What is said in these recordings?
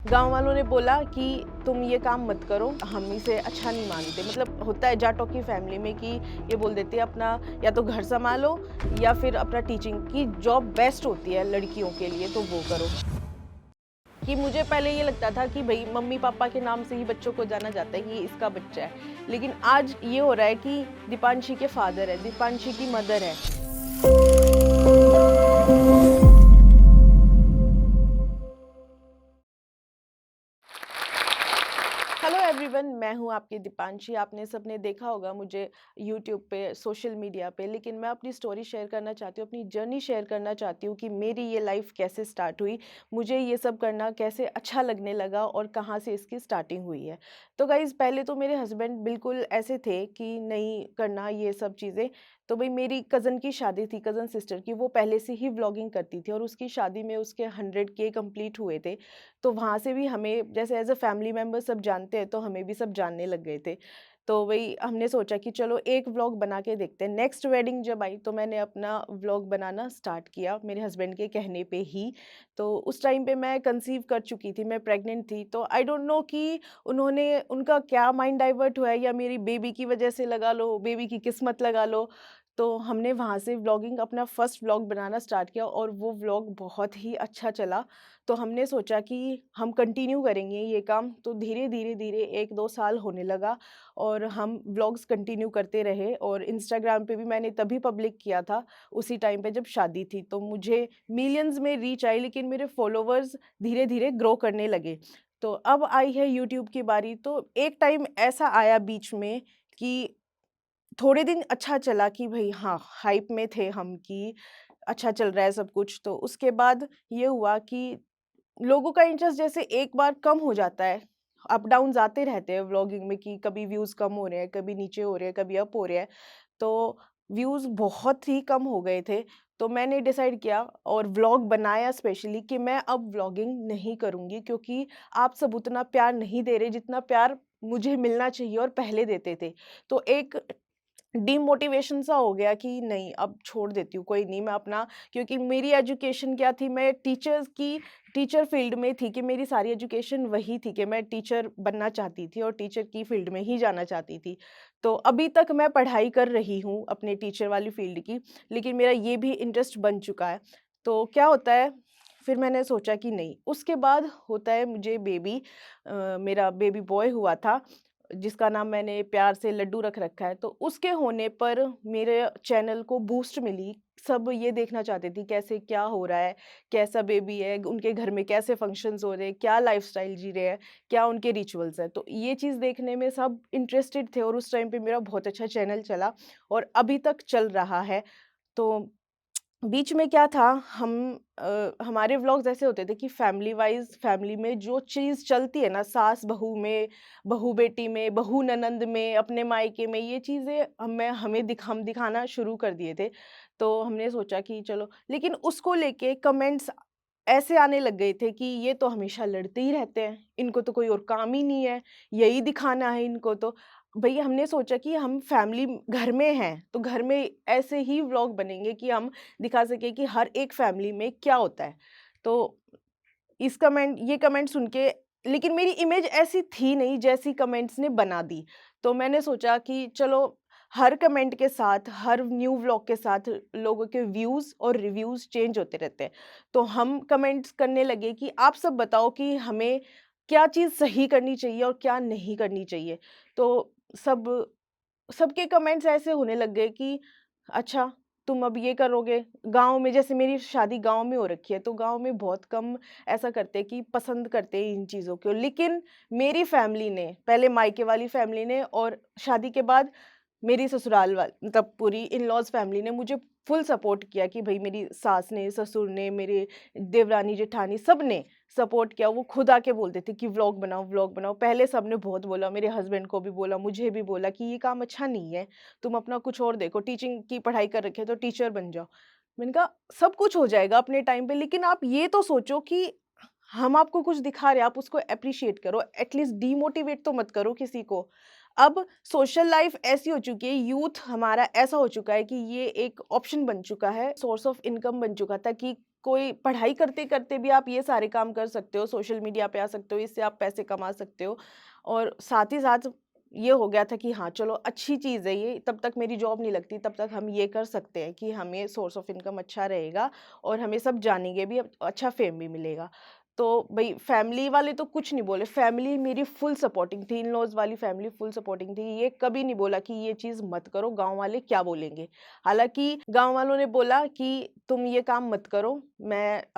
गाँव वालों ने बोला कि तुम ये काम मत करो, हम इसे अच्छा नहीं मानते। मतलब होता है जाटों की फैमिली में कि ये बोल देते हैं अपना या तो घर सँभालो या फिर अपना टीचिंग की जॉब बेस्ट होती है लड़कियों के लिए तो वो करो। कि मुझे पहले ये लगता था कि भई मम्मी-पापा के नाम से ही बच्चों को जाना जाता है कि ये इसका बच्चा है। लेकिन आज ये हो रहा है कि दीपांशी के फादर है, दीपांशी की मदर है। हेलो एवरीवन, मैं हूँ आपकी दीपांशी। आपने सबने देखा होगा मुझे यूट्यूब पे, सोशल मीडिया पे, लेकिन मैं अपनी स्टोरी शेयर करना चाहती हूँ, अपनी जर्नी शेयर करना चाहती हूँ कि मेरी ये लाइफ कैसे स्टार्ट हुई, मुझे ये सब करना कैसे अच्छा लगने लगा और कहाँ से इसकी स्टार्टिंग हुई है। तो गाइज़ पहले तो मेरे हस्बैंड बिल्कुल ऐसे थे कि नहीं करना ये सब चीज़ें। तो भई मेरी कज़न की शादी थी, कज़न सिस्टर की, वो पहले से ही व्लॉगिंग करती थी और उसकी शादी में उसके 100 के कंप्लीट हुए थे। तो वहाँ से भी हमें जैसे एज़ अ फैमिली मेंबर सब जानते हैं, तो हमें भी सब जानने लग गए थे। तो वही हमने सोचा कि चलो एक व्लॉग बना के देखते हैं। नेक्स्ट वेडिंग जब आई तो मैंने अपना व्लॉग बनाना स्टार्ट किया मेरे हस्बैंड के कहने पे ही। तो उस टाइम पे मैं कंसीव कर चुकी थी, मैं प्रेग्नेंट थी। तो आई डोंट नो कि उन्होंने उनका क्या माइंड डाइवर्ट हुआ है या मेरी बेबी की वज़ह से लगा लो, बेबी की किस्मत लगा लो। तो हमने वहाँ से व्लॉगिंग अपना फर्स्ट व्लॉग बनाना स्टार्ट किया और वो व्लॉग बहुत ही अच्छा चला। तो हमने सोचा कि हम कंटिन्यू करेंगे ये काम, तो धीरे-धीरे 1-2 साल होने लगा और हम व्लॉग्स कंटिन्यू करते रहे और इंस्टाग्राम पे भी मैंने तभी पब्लिक किया था, उसी टाइम पे जब शादी थी। तो मुझे मिलियंस में रीच आई लेकिन मेरे फॉलोवर्स धीरे-धीरे ग्रो करने लगे। तो अब आई है यूट्यूब की बारी, तो एक टाइम ऐसा आया बीच में कि थोड़े दिन अच्छा चला कि भई हाँ, हाइप में थे हम कि अच्छा चल रहा है सब कुछ। तो उसके बाद ये हुआ कि लोगों का इंटरेस्ट जैसे एक बार कम हो जाता है, अप डाउन्स आते रहते हैं व्लॉगिंग में कि कभी व्यूज़ कम हो रहे हैं, कभी नीचे हो रहे हैं, कभी अप हो रहे हैं। तो व्यूज़ बहुत ही कम हो गए थे, तो मैंने डिसाइड किया और व्लॉग बनाया स्पेशली कि मैं अब व्लॉगिंग नहीं करूँगी क्योंकि आप सब उतना प्यार नहीं दे रहे जितना प्यार मुझे मिलना चाहिए और पहले देते थे। तो एक डिमोटिवेशन सा हो गया कि नहीं अब छोड़ देती हूँ, कोई नहीं मैं अपना क्योंकि मेरी एजुकेशन क्या थी, मैं टीचर फील्ड में थी कि मेरी सारी एजुकेशन वही थी कि मैं टीचर बनना चाहती थी और टीचर की फील्ड में ही जाना चाहती थी। तो अभी तक मैं पढ़ाई कर रही हूँ अपने टीचर वाली फील्ड की, लेकिन मेरा ये भी इंटरेस्ट बन चुका है। तो क्या होता है, फिर मैंने सोचा कि नहीं, उसके बाद होता है मुझे मेरा बेबी बॉय हुआ था जिसका नाम मैंने प्यार से लड्डू रख रखा है। तो उसके होने पर मेरे चैनल को बूस्ट मिली। सब ये देखना चाहते थे कैसे क्या हो रहा है, कैसा बेबी है, उनके घर में कैसे फंक्शंस हो रहे हैं, क्या लाइफ़स्टाइल जी रहे हैं, क्या उनके रिचुअल्स हैं। तो ये चीज़ देखने में सब इंटरेस्टेड थे और उस टाइम पे मेरा बहुत अच्छा चैनल चला और अभी तक चल रहा है। तो बीच में क्या था हमारे व्लॉग्स ऐसे होते थे कि फैमिली वाइज़ फैमिली में जो चीज़ चलती है ना सास-बहू में, बहू-बेटी में, बहू-ननंद में, अपने मायके में ये चीज़ें हम दिखाना शुरू कर दिए थे। तो हमने सोचा कि चलो लेकिन उसको लेके कमेंट्स ऐसे आने लग गए थे कि ये तो हमेशा लड़ते ही रहते हैं, इनको तो कोई और काम ही नहीं है, यही दिखाना है इनको तो। भई हमने सोचा कि हम फैमिली घर में हैं, तो घर में ऐसे ही व्लॉग बनेंगे कि हम दिखा सकें कि हर एक फैमिली में क्या होता है। तो ये कमेंट सुन के लेकिन मेरी इमेज ऐसी थी नहीं जैसी कमेंट्स ने बना दी। तो मैंने सोचा कि चलो हर कमेंट के साथ, हर न्यू व्लॉग के साथ लोगों के व्यूज़ और रिव्यूज़ चेंज होते रहते हैं। तो हम कमेंट्स करने लगे कि आप सब बताओ कि हमें क्या चीज़ सही करनी चाहिए और क्या नहीं करनी चाहिए। तो सब सबके कमेंट्स ऐसे होने लग गए कि अच्छा तुम अब ये करोगे, गाँव में जैसे मेरी शादी गाँव में हो रखी है, तो गाँव में बहुत कम ऐसा करते हैं कि पसंद करते हैं इन चीज़ों को। लेकिन मेरी फैमिली ने, पहले मायके वाली फैमिली ने और शादी के बाद मेरी ससुराल मतलब पूरी इन-लॉज़ फैमिली ने मुझे फुल सपोर्ट किया कि भई मेरी सास ने, ससुर ने, मेरे देवरानी, जेठानी सबने सपोर्ट किया। वो खुद आके बोलते थे कि व्लॉग बनाओ, व्लॉग बनाओ। पहले सबने बहुत बोला, मेरे हस्बैंड को भी बोला, मुझे भी बोला कि ये काम अच्छा नहीं है, तुम अपना कुछ और देखो, टीचिंग की पढ़ाई कर रखी है तो टीचर बन जाओ। मैंने कहा सब कुछ हो जाएगा अपने टाइम पे लेकिन आप ये तो सोचो कि हम आपको कुछ दिखा रहे हैं, आप उसको एप्रिशिएट करो, एटलीस्ट डीमोटिवेट तो मत करो किसी को। अब सोशल लाइफ ऐसी हो चुकी है, यूथ हमारा ऐसा हो चुका है कि ये एक ऑप्शन बन चुका है, सोर्स ऑफ इनकम बन चुका था कि कोई पढ़ाई करते-करते भी आप ये सारे काम कर सकते हो, सोशल मीडिया पे आ सकते हो, इससे आप पैसे कमा सकते हो। और साथ ही साथ ये हो गया था कि हाँ, चलो अच्छी चीज़ है ये, तब तक मेरी जॉब नहीं लगती, तब तक हम ये कर सकते हैं कि हमें सोर्स ऑफ इनकम अच्छा रहेगा और हमें सब जानेंगे भी, अब अच्छा फ़ेम भी मिलेगा। तो भई फैमिली वाले तो कुछ नहीं बोले, फैमिली मेरी फुल सपोर्टिंग थी, इन-लॉज़ वाली फैमिली फुल सपोर्टिंग थी। ये कभी नहीं बोला कि ये चीज़ मत करो, गाँव वाले क्या बोलेंगे? हालाँकि गाँव वालों ने बोला कि तुम ये काम मत करो,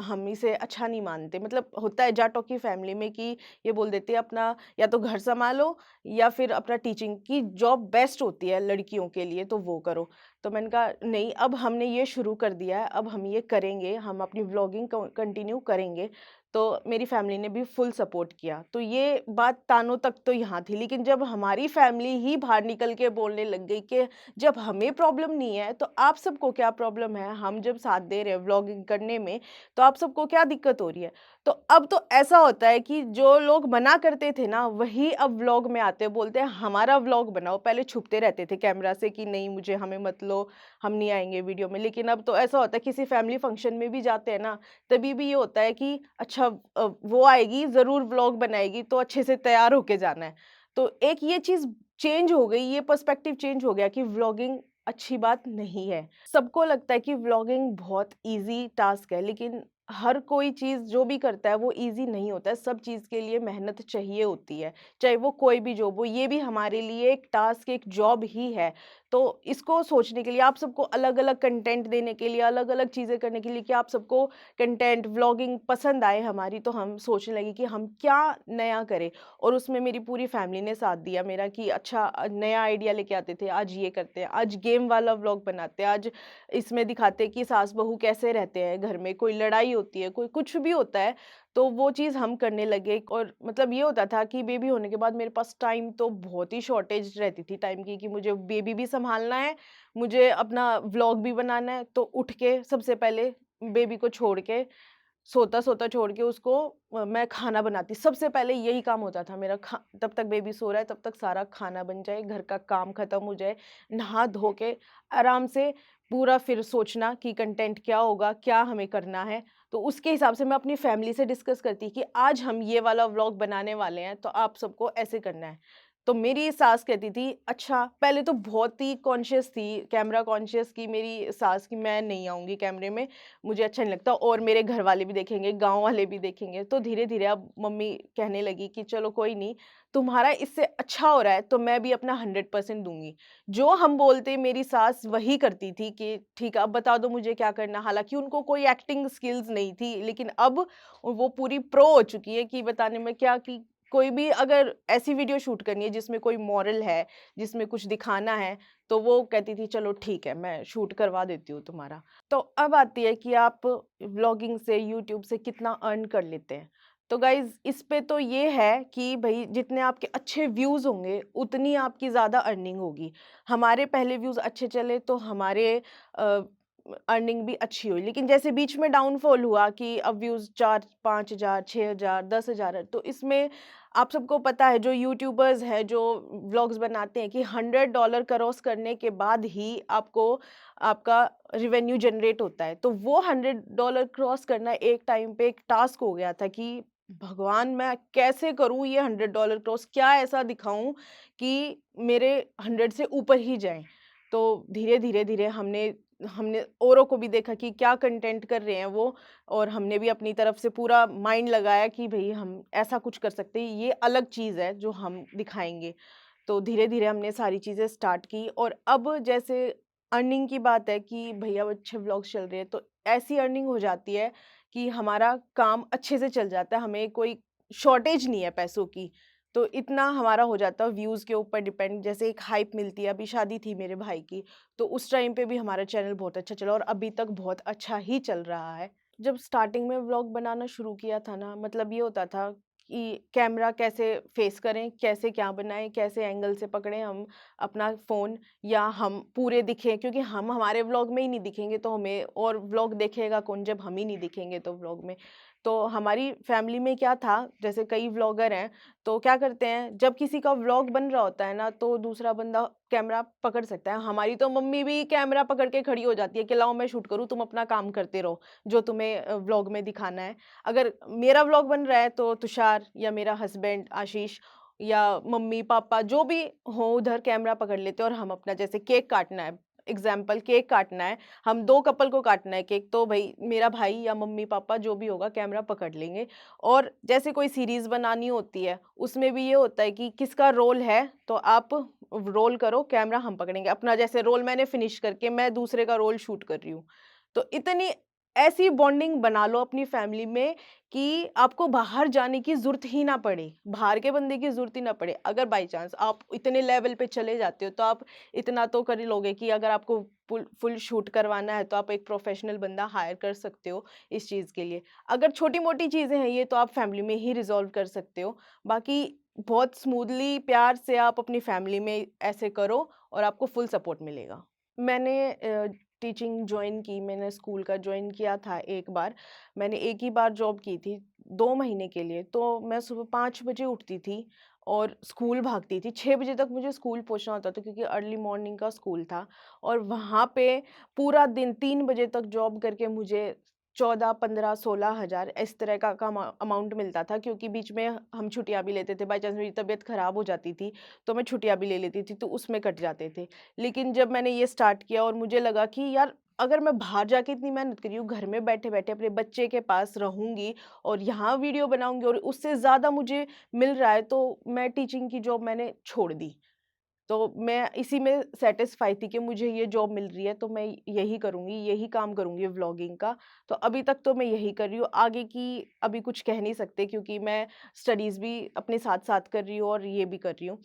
हम इसे अच्छा नहीं मानते। मतलब होता है जाटों की फैमिली में कि ये बोल देते हैं अपना या तो घर सँभालो या फिर अपना टीचिंग की जॉब बेस्ट होती है लड़कियों के लिए, तो वो करो। तो मैंने कहा नहीं, अब हमने ये शुरू कर दिया है, अब हम ये करेंगे, हम अपनी व्लॉगिंग कंटिन्यू करेंगे। तो मेरी फैमिली ने भी फुल सपोर्ट किया। तो ये बात तानों तक तो यहाँ थी, लेकिन जब हमारी फैमिली ही बाहर निकल के बोलने लग गई कि जब हमें प्रॉब्लम नहीं है, तो आप सबको क्या प्रॉब्लम है? हम जब साथ दे रहे हैं व्लॉगिंग करने में, तो आप सबको क्या दिक्कत हो रही है? तो अब तो ऐसा होता है कि जो लोग मना करते थे ना, वही अब व्लॉग में आते हैं, बोलते हैं हमारा व्लॉग बनाओ। पहले छुपते रहते थे कैमरा से कि नहीं, मुझे हमें मत लो, हम नहीं आएँगे वीडियो में। लेकिन अब तो ऐसा होता है किसी फैमिली फंक्शन में भी जाते हैं ना, तभी भी ये होता है कि अच्छा वो आएगी, ज़रूर व्लॉग बनाएगी, तो अच्छे से तैयार होके जाना है। तो एक ये चीज़ चेंज हो गई, ये पर्सपेक्टिव चेंज हो गया कि व्लॉगिंग अच्छी बात नहीं है। सबको लगता है कि व्लॉगिंग बहुत ईज़ी टास्क है, लेकिन हर कोई चीज़ जो भी करता है वो ईज़ी नहीं होता है, सब चीज़ के लिए मेहनत चाहिए होती है, चाहे वो कोई भी जॉब हो, ये भी हमारे लिए एक टास्क, एक जॉब ही है। तो इसको सोचने के लिए आप सबको अलग-अलग कंटेंट देने के लिए, अलग-अलग चीज़ें करने के लिए कि आप सबको कंटेंट, व्लॉगिंग पसंद आए हमारी, तो हम सोचने लगे कि हम क्या नया करें। और उसमें मेरी पूरी फैमिली ने साथ दिया मेरा कि अच्छा नया आइडिया लेके आते थे, आज ये करते हैं, आज गेम वाला व्लॉग बनाते हैं, आज इसमें दिखाते हैं कि सास-बहू कैसे रहते हैं घर में, कोई लड़ाई होती है, कोई कुछ भी होता है, तो वो चीज़ हम करने लगे। और मतलब ये होता था कि बेबी होने के बाद मेरे पास टाइम तो बहुत ही शॉर्टेज रहती थी टाइम की, कि मुझे बेबी भी सँभालना है, मुझे अपना व्लॉग भी बनाना है, तो उठ के सबसे पहले बेबी को छोड़ के, सोता-सोता छोड़ के उसको मैं खाना बनाती। सबसे पहले यही काम होता था मेरा, तब तक बेबी सो रहा है, तब तक सारा खाना बन जाए, घर का काम खत्म हो जाए, नहा धो के आराम से पूरा फिर सोचना कि कंटेंट क्या होगा, क्या हमें करना है। तो उसके हिसाब से मैं अपनी फैमिली से डिस्कस करती कि आज हम ये वाला व्लॉग बनाने वाले हैं, तो आप सबको ऐसे करना है। तो मेरी सास कहती थी अच्छा, पहले तो बहुत ही कॉन्शियस थी, कैमरा कॉन्शियस की मेरी सास कि मैं नहीं आऊँगी कैमरे में, मुझे अच्छा नहीं लगता और मेरे घर वाले भी देखेंगे, गाँव वाले भी देखेंगे। तो धीरे-धीरे अब मम्मी कहने लगी कि चलो कोई नहीं, तुम्हारा इससे अच्छा हो रहा है तो मैं भी अपना 100% दूँगी। जो हम बोलते मेरी सास वही करती थी कि ठीक है, अब बता दो मुझे क्या करना है। हालाँकि उनको कोई एक्टिंग स्किल्स नहीं थी, लेकिन अब वो पूरी प्रो हो चुकी है कि बताने में क्या, कि कोई भी अगर ऐसी वीडियो शूट करनी है जिसमें कोई मोरल है, जिसमें कुछ दिखाना है, तो वो कहती थी चलो ठीक है, मैं शूट करवा देती हूँ तुम्हारा। तो अब आती है कि आप व्लॉगिंग से, यूट्यूब से कितना अर्न कर लेते हैं। तो गाइज़ इस पे तो ये है कि भई जितने आपके अच्छे व्यूज़ होंगे, उतनी आपकी ज़्यादा अर्निंग होगी। हमारे पहले व्यूज़ अच्छे चले तो हमारे अ, अर्निंग भी अच्छी हुई। लेकिन जैसे बीच में डाउनफॉल हुआ कि अब व्यूज़ 4, 5,000, 6,000, 10,000 है, तो इसमें आप सबको पता है जो यूट्यूबर्स हैं, जो व्लॉग्स बनाते हैं कि $100 क्रॉस करने के बाद ही आपको आपका रेवेन्यू जनरेट होता है। तो वो $100 क्रॉस करना एक टाइम पे एक टास्क हो गया था कि भगवान मैं कैसे करूँ ये $100 क्रॉस? क्या ऐसा दिखाऊँ कि मेरे 100 से ऊपर ही जाएँ? तो धीरे-धीरे हमने हमने औरों को भी देखा कि क्या कंटेंट कर रहे हैं वो, और हमने भी अपनी तरफ से पूरा माइंड लगाया कि भई हम ऐसा कुछ कर सकते हैं, ये अलग चीज़ है जो हम दिखाएँगे। तो धीरे-धीरे हमने सारी चीज़ें स्टार्ट की और अब जैसे अर्निंग की बात है कि भैया अच्छे व्लॉग्स चल रहे हैं, तो ऐसी अर्निंग हो जाती है कि हमारा काम अच्छे से चल जाता है, हमें कोई शॉर्टेज नहीं है पैसों की। तो इतना हमारा हो जाता है व्यूज़ के ऊपर डिपेंड, जैसे एक हाइप मिलती है, अभी शादी थी मेरे भाई की, तो उस टाइम पे भी हमारा चैनल बहुत अच्छा चला और अभी तक बहुत अच्छा ही चल रहा है। जब स्टार्टिंग में व्लॉग बनाना शुरू किया था ना, मतलब ये होता था कि कैमरा कैसे फेस करें, कैसे क्या बनाएँ, कैसे एंगल से पकड़ें हम अपना फ़ोन, या हम पूरे दिखें, क्योंकि हम हमारे व्लॉग में ही नहीं दिखेंगे तो हमें और व्लॉग देखेगा कौन जब हम ही नहीं दिखेंगे तो व्लॉग में। तो हमारी फैमिली में क्या था, जैसे कई व्लॉगर हैं, तो क्या करते हैं, जब किसी का व्लॉग बन रहा होता है ना, तो दूसरा बंदा कैमरा पकड़ सकता है। हमारी तो मम्मी भी कैमरा पकड़ के खड़ी हो जाती है कि लाओ मैं शूट करूँ, तुम अपना काम करते रहो, जो तुम्हें व्लॉग में दिखाना है। अगर मेरा व्लॉग बन रहा है तो तुषार या मेरा हस्बैंड आशीष या मम्मी-पापा जो भी हो उधर कैमरा पकड़ लेते हैं और हम अपना जैसे केक काटना है, एग्ज़ाम्पल केक काटना है, हम 2 कपल को काटना है केक, तो भई मेरा भाई या मम्मी-पापा जो भी होगा कैमरा पकड़ लेंगे। और जैसे कोई सीरीज़ बनानी होती है, उसमें भी ये होता है कि किसका रोल है, तो आप रोल करो, कैमरा हम पकड़ेंगे। अपना जैसे रोल मैंने फिनिश करके मैं दूसरे का रोल शूट कर रही हूँ। तो इतनी ऐसी बॉन्डिंग बना लो अपनी फैमिली में कि आपको बाहर जाने की ज़रूरत ही ना पड़े, बाहर के बंदे की ज़रूरत ही ना पड़े। अगर बाय चांस आप इतने लेवल पे चले जाते हो, तो आप इतना तो कर ही लोगे कि अगर आपको फुल फुल शूट करवाना है, तो आप एक प्रोफ़ेशनल बंदा हायर कर सकते हो इस चीज़ के लिए। अगर छोटी-मोटी चीज़ें हैं ये तो आप फैमिली में ही रिज़ॉल्व कर सकते हो। बाकी बहुत स्मूथली प्यार से आप अपनी फैमिली में ऐसे करो और आपको फुल सपोर्ट मिलेगा। मैंने टीचिंग जॉइन की, मैंने स्कूल का जॉइन किया था एक बार। मैंने एक ही बार जॉब की थी 2 महीने के लिए, तो मैं सुबह 5 बजे उठती थी और स्कूल भागती थी। 6 बजे तक मुझे स्कूल पहुँचना होता था क्योंकि अर्ली मॉर्निंग का स्कूल था और वहाँ पे पूरा दिन 3 बजे तक जॉब करके मुझे 14, 15, 16 हज़ार इस तरह का अमाउंट मिलता था क्योंकि बीच में हम छुट्टियाँ भी लेते थे। बाय चांस मेरी तबीयत खराब हो जाती थी, तो मैं छुट्टियाँ भी ले लेती थी, तो उसमें कट जाते थे। लेकिन जब मैंने ये स्टार्ट किया और मुझे लगा कि यार अगर मैं बाहर जाके इतनी मेहनत कर रही हूँ, घर में बैठे-बैठे अपने बच्चे के पास रहूँगी और यहाँ वीडियो बनाऊँगी और उससे ज़्यादा मुझे मिल रहा है, तो मैं टीचिंग की जॉब मैंने छोड़ दी। तो मैं इसी में सैटिस्फाई थी कि मुझे ये जॉब मिल रही है, तो मैं यही करूँगी, यही काम करूँगी व्लॉगिंग का। तो अभी तक तो मैं यही कर रही हूँ, आगे की अभी कुछ कह नहीं सकते क्योंकि मैं स्टडीज़ भी अपने साथ-साथ कर रही हूँ और ये भी कर रही हूँ।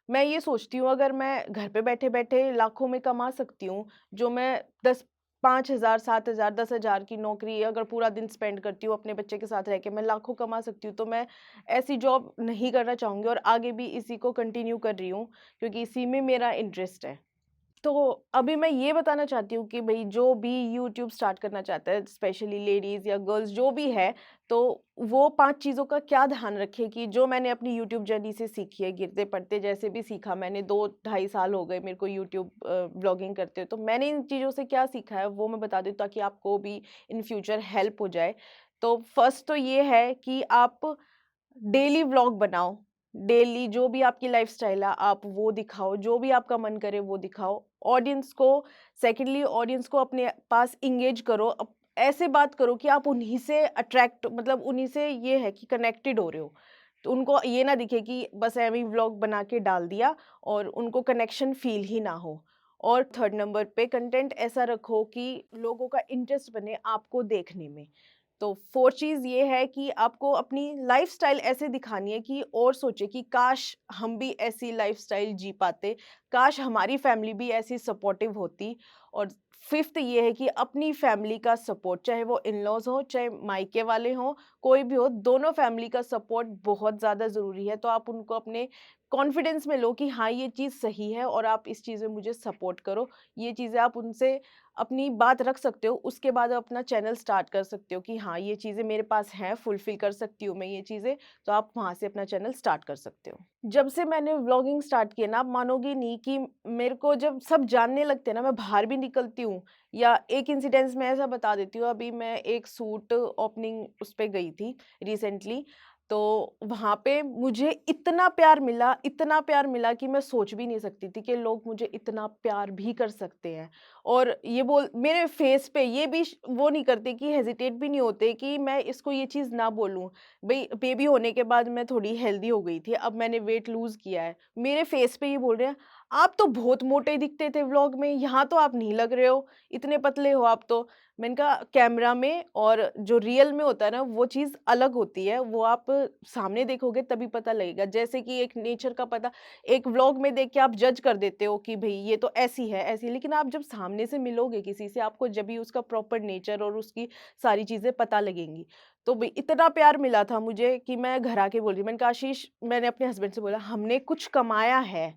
मैं ये सोचती हूँ अगर मैं घर पे बैठे-बैठे लाखों में कमा सकती हूँ, जो मैं 10 5,000 7,000 10,000 की नौकरी अगर पूरा दिन स्पेंड करती हूँ अपने बच्चे के साथ रह के मैं लाखों कमा सकती हूँ, तो मैं ऐसी जॉब नहीं करना चाहूँगी और आगे भी इसी को कंटिन्यू कर रही हूँ, क्योंकि इसी में मेरा इंटरेस्ट है। तो अभी मैं ये बताना चाहती हूँ कि भई जो भी यूट्यूब स्टार्ट करना चाहता है, स्पेशली लेडीज़ या गर्ल्स जो भी है, तो वो 5 चीज़ों का क्या ध्यान रखें कि जो मैंने अपनी यूट्यूब जर्नी से सीखी है, गिरते-पड़ते जैसे भी सीखा मैंने 2 ढाई साल हो गए मेरे को यूट्यूब ब्लॉगिंग करते हुए, तो मैंने इन चीज़ों से क्या सीखा है वो मैं बता दूँ ताकि आपको भी इन फ्यूचर हेल्प हो जाए। तो फर्स्ट तो ये है कि आप डेली व्लॉग बनाओ, डेली जो भी आपकी लाइफ़स्टाइल है आप वो दिखाओ, जो भी आपका मन करे वो दिखाओ। ऑडियंस को सेकंडली ऑडियंस को अपने पास एंगेज करो, ऐसे बात करो कि आप उन्हीं से अट्रैक्ट मतलब उन्हीं से ये है कि कनेक्टेड हो रहे हो। तो उनको ये ना दिखे कि बस ऐवे ही व्लॉग बना के डाल दिया और उनको कनेक्शन फ़ील ही ना हो। और थर्ड नंबर पे कंटेंट ऐसा रखो कि लोगों का इंटरेस्ट बने आपको देखने में। तो 4 चीज़ ये है कि आपको अपनी लाइफ़स्टाइल ऐसे दिखानी है कि और सोचे कि काश हम भी ऐसी लाइफ़स्टाइल जी पाते, काश हमारी फैमिली भी ऐसी सपोर्टिव होती। और 5th ये है कि अपनी फैमिली का सपोर्ट, चाहे वो इन-लॉज़ हों, चाहे मायके वाले हों, कोई भी हो, दोनों फैमिली का सपोर्ट बहुत ज़्यादा ज़रूरी है। तो आप उनको अपने कॉन्फिडेंस में लो कि हाँ, ये चीज़ सही है और आप इस चीज़ में मुझे सपोर्ट करो। ये चीज़ें आप उनसे अपनी बात रख सकते हो, उसके बाद आप अपना चैनल स्टार्ट कर सकते हो कि हाँ, ये चीज़ें मेरे पास हैं, फुलफ़िल कर सकती हूँ मैं ये चीज़ें, तो आप वहाँ से अपना चैनल स्टार्ट कर सकते हो। जब से मैंने व्लॉगिंग स्टार्ट किया ना, आप मानोगे नहीं कि मेरे को जब सब जानने लगते हैं ना, मैं बाहर भी निकलती हूँ या एक इंसिडेंस मैं ऐसा बता देती हूँ, अभी मैं एक सूट ओपनिंग उस पे गई थी रिसेंटली, तो वहाँ पे मुझे इतना प्यार मिला कि मैं सोच भी नहीं सकती थी कि लोग मुझे इतना प्यार भी कर सकते हैं। और ये बोल मेरे फेस पे ये भी वो नहीं करते कि हेजिटेट भी नहीं होते कि मैं इसको ये चीज़ ना बोलूँ। भई बेबी होने के बाद मैं थोड़ी हेल्दी हो गई थी, अब मैंने वेट लूज़ किया है। मेरे फेस पे ये बोल रहे हैं, "आप तो बहुत मोटे दिखते थे व्लॉग में, यहाँ तो आप नहीं लग रहे हो, इतने पतले हो आप तो।" मैंने कहा कैमरा में और जो रियल में होता है ना, वो चीज़ अलग होती है, वो आप सामने देखोगे तभी पता लगेगा। जैसे कि एक नेचर का पता एक व्लॉग में देख के आप जज कर देते हो कि भई ये तो ऐसी है, लेकिन आप जब सामने से मिलोगे किसी से आपको जभी उसका प्रॉपर नेचर और उसकी सारी चीज़ें पता लगेंगी। तो भई इतना प्यार मिला था मुझे कि मैं घर आके बोल रही मैंने कहा आशीष मैंने अपने हस्बैंड से बोला हमने कुछ कमाया है।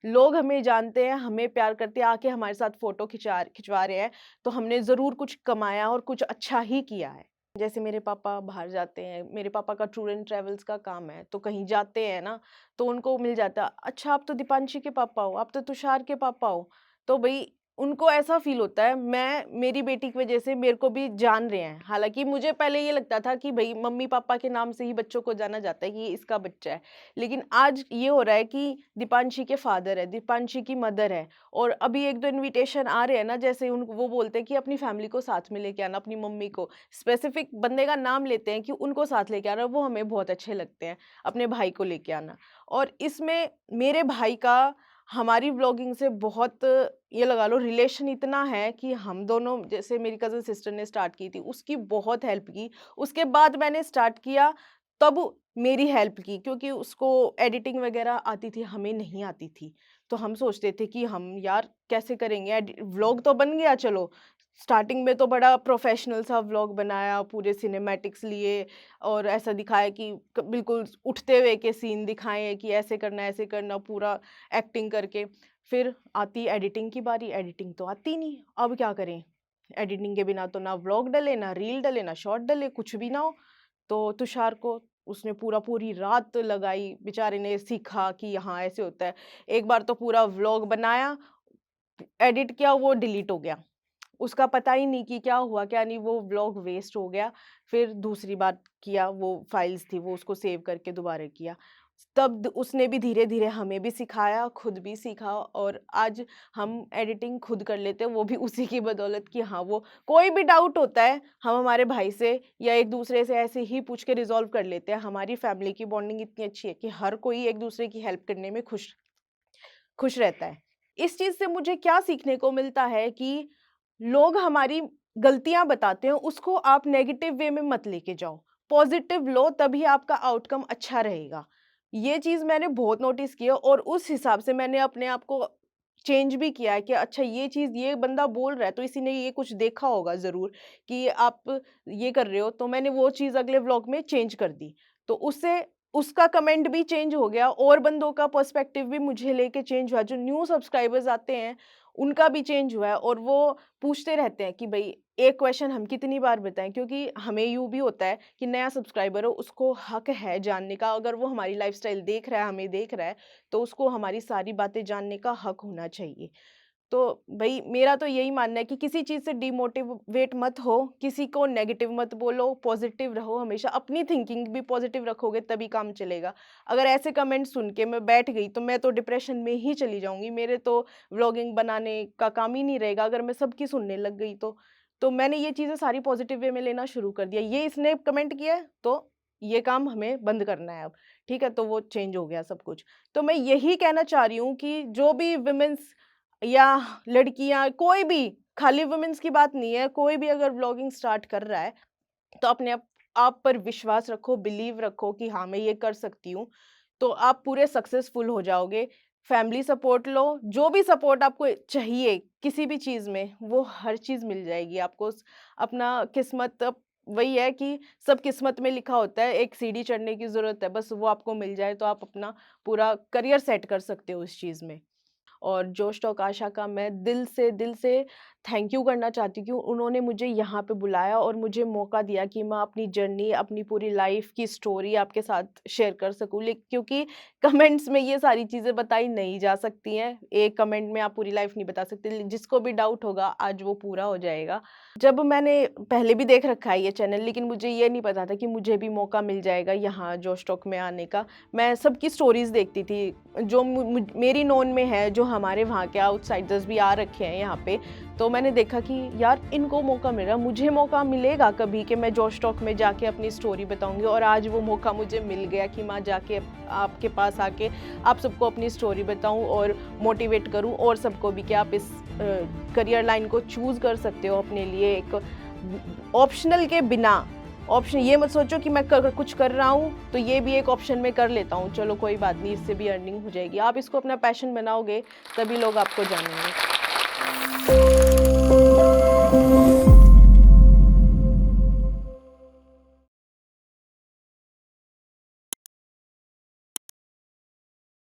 लोग हमें जानते हैं, हमें प्यार करते हैं, आके हमारे साथ फ़ोटो खिंचवा रहे हैं, तो हमने ज़रूर कुछ कमाया और कुछ अच्छा ही किया है। जैसे मेरे पापा बाहर जाते हैं, मेरे पापा का टूर एंड ट्रैवल्स का काम है, तो कहीं जाते हैं ना, तो उनको मिल जाता है, "अच्छा आप तो दीपांशी के पापा हो, आप तो तुषार के पापा हो।" तो भई उनको ऐसा फ़ील होता है मेरी बेटी की वज़ह से मेरे को भी जान रहे हैं। हालाँकि मुझे पहले ये लगता था कि भई मम्मी-पापा के नाम से ही बच्चों को जाना जाता है कि ये इसका बच्चा है। लेकिन आज ये हो रहा है कि दीपांशी के फादर है, दीपांशी की मदर है, और अभी 1-2 इन्विटेशन आ रहे हैं ना, जैसे उन वो बोलते हैं कि अपनी फैमिली को साथ में लेके आना, अपनी मम्मी को। स्पेसिफिक बंदे का नाम लेते हैं कि उनको साथ लेके आना, वो हमें बहुत अच्छे लगते हैं, अपने भाई को लेके आना। और इसमें मेरे भाई का हमारी व्लॉगिंग से बहुत, ये लगा लो, रिलेशन इतना है कि हम दोनों, जैसे मेरी कज़न सिस्टर ने स्टार्ट की थी, उसकी बहुत हेल्प की। उसके बाद मैंने स्टार्ट किया, तब मेरी हेल्प की, क्योंकि उसको एडिटिंग वगैरह आती थी, हमें नहीं आती थी। तो हम सोचते थे कि हम यार कैसे करेंगे, व्लॉग तो बन गया चलो। स्टार्टिंग में तो बड़ा प्रोफेशनल सा व्लॉग बनाया, पूरे सिनेमैटिक्स लिए और ऐसा दिखाया कि बिल्कुल उठते हुए के सीन दिखाए कि ऐसे करना, पूरा एक्टिंग करके। फिर आती एडिटिंग की बारी, एडिटिंग तो आती नहीं, अब क्या करें? एडिटिंग के बिना तो ना व्लॉग डले, ना रील डले, ना शॉर्ट डले, कुछ भी ना हो। तो तुषार को, उसने पूरी रात लगाई, बेचारे ने सीखा कि हाँ ऐसे होता है। एक बार तो पूरा व्लॉग बनाया, एडिट किया, वो डिलीट हो गया। उसका पता ही नहीं कि क्या हुआ, क्या नहीं, वो व्लॉग वेस्ट हो गया। फिर दूसरी बार किया, वो फाइल्स थी, वो उसको सेव करके दोबारा किया। तब उसने भी धीरे-धीरे हमें भी सिखाया, खुद भी सीखा, और आज हम एडिटिंग खुद कर लेते हैं, वो भी उसी की बदौलत कि हाँ, वो कोई भी डाउट होता है, हम हमारे भाई से या एक-दूसरे से ऐसे ही पूछ के रिज़ॉल्व कर लेते हैं। हमारी फैमिली की बॉन्डिंग इतनी अच्छी है कि हर कोई एक-दूसरे की हेल्प करने में खुश खुश रहता है। इस चीज़ से मुझे क्या सीखने को मिलता है कि लोग हमारी गलतियाँ बताते हैं, उसको आप नेगेटिव वे में मत लेके जाओ। पॉज़िटिव लो, तभी आपका आउटकम अच्छा रहेगा। ये चीज़ मैंने बहुत नोटिस की है, और उस हिसाब से मैंने अपने आप को चेंज भी किया है कि अच्छा ये चीज़ ये बंदा बोल रहा है, तो इसी ने ये कुछ देखा होगा ज़रूर कि आप ये कर रहे हो, तो मैंने वो चीज़ अगले व्लॉग में चेंज कर दी। तो उससे उसका कमेंट भी चेंज हो गया, और बंदों का पर्सपेक्टिव भी मुझे लेके चेंज हुआ। जो न्यू सब्सक्राइबर्स आते हैं, उनका भी चेंज हुआ है, और वो पूछते रहते हैं कि भई एक क्वेश्चन हम कितनी बार बताएँ, क्योंकि हमें यूँ भी होता है कि नया सब्सक्राइबर हो, उसको हक है जानने का, अगर वो हमारी लाइफ़स्टाइल देख रहा है, हमें देख रहा है, तो उसको हमारी सारी बातें जानने का हक होना चाहिए। तो भई मेरा तो यही मानना है कि किसी चीज़ से डिमोटिवेट मत हो, किसी को नेगेटिव मत बोलो, पॉज़िटिव रहो हमेशा, अपनी थिंकिंग भी पॉज़िटिव रखोगे तभी काम चलेगा। अगर ऐसे कमेंट सुन के मैं बैठ गई, तो मैं तो डिप्रेशन में ही चली जाऊँगी, मेरे तो व्लॉगिंग बनाने का काम ही नहीं रहेगा अगर मैं सबकी सुनने लग गई तो। तो मैंने ये चीज़ें सारी पॉज़िटिव वे में लेना शुरू कर दिया, ये इसने कमेंट किया है, तो ये काम हमें बंद करना है अब, ठीक है? तो वो चेंज हो गया सब कुछ। तो मैं यही कहना चाह रही हूँ कि जो भी वुमेन्स या लड़कियाँ, कोई भी, खाली वुमेन्स की बात नहीं है, कोई भी अगर व्लॉगिंग स्टार्ट कर रहा है, तो अपने आप पर विश्वास रखो, बिलीव रखो कि हाँ, मैं ये कर सकती हूँ, तो आप पूरे सक्सेसफुल हो जाओगे। फैमिली सपोर्ट लो, जो भी सपोर्ट आपको चाहिए किसी भी चीज़ में, वो हर चीज़ मिल जाएगी आपको। अपना किस्मत अब वही है कि सब किस्मत में लिखा होता है, एक सीढ़ी चढ़ने की ज़रूरत है, बस वो आपको मिल जाए, तो आप अपना पूरा करियर सेट कर सकते हो उस चीज़ में। और जोश टॉक आशा का मैं दिल से थैंक यू करना चाहती हूँ कि उन्होंने मुझे यहाँ पे बुलाया और मुझे मौका दिया कि मैं अपनी जर्नी, अपनी पूरी लाइफ की स्टोरी आपके साथ शेयर कर सकूँ। क्योंकि कमेंट्स में ये सारी चीज़ें बताई नहीं जा सकती हैं। एक कमेंट में आप पूरी लाइफ नहीं बता सकते। जिसको भी डाउट होगा आज वो पूरा हो जाएगा। जब मैंने पहले भी देख रखा है ये चैनल, लेकिन मुझे ये नहीं पता था कि मुझे भी मौका मिल जाएगा यहाँ जोश टॉक में आने का। मैं सबकी स्टोरीज़ देखती थी, जो मेरी नोन में है, जो हमारे वहाँ के आउटसाइडर्स भी आ रखे हैं यहाँ पे। तो मैंने देखा कि यार इनको मौका मिल रहा है, मुझे मौका मिलेगा कभी कि मैं जोश टॉक में जाके अपनी स्टोरी बताऊँगी। और आज वो मौका मुझे मिल गया कि मैं जाके आपके पास आके आप सबको अपनी स्टोरी बताऊँ और मोटिवेट करूँ, और सबको भी कि आप इस करियर लाइन को चूज़ कर सकते हो अपने लिए, एक ऑप्शनल के बिना। ऑप्शन ये मत सोचो कि मैं कुछ कर रहा हूँ तो ये भी एक ऑप्शन में कर लेता हूँ, चलो कोई बात नहीं, इससे भी अर्निंग हो जाएगी। आप इसको अपना पैशन बनाओगे तभी लोग आपको जानेंगे।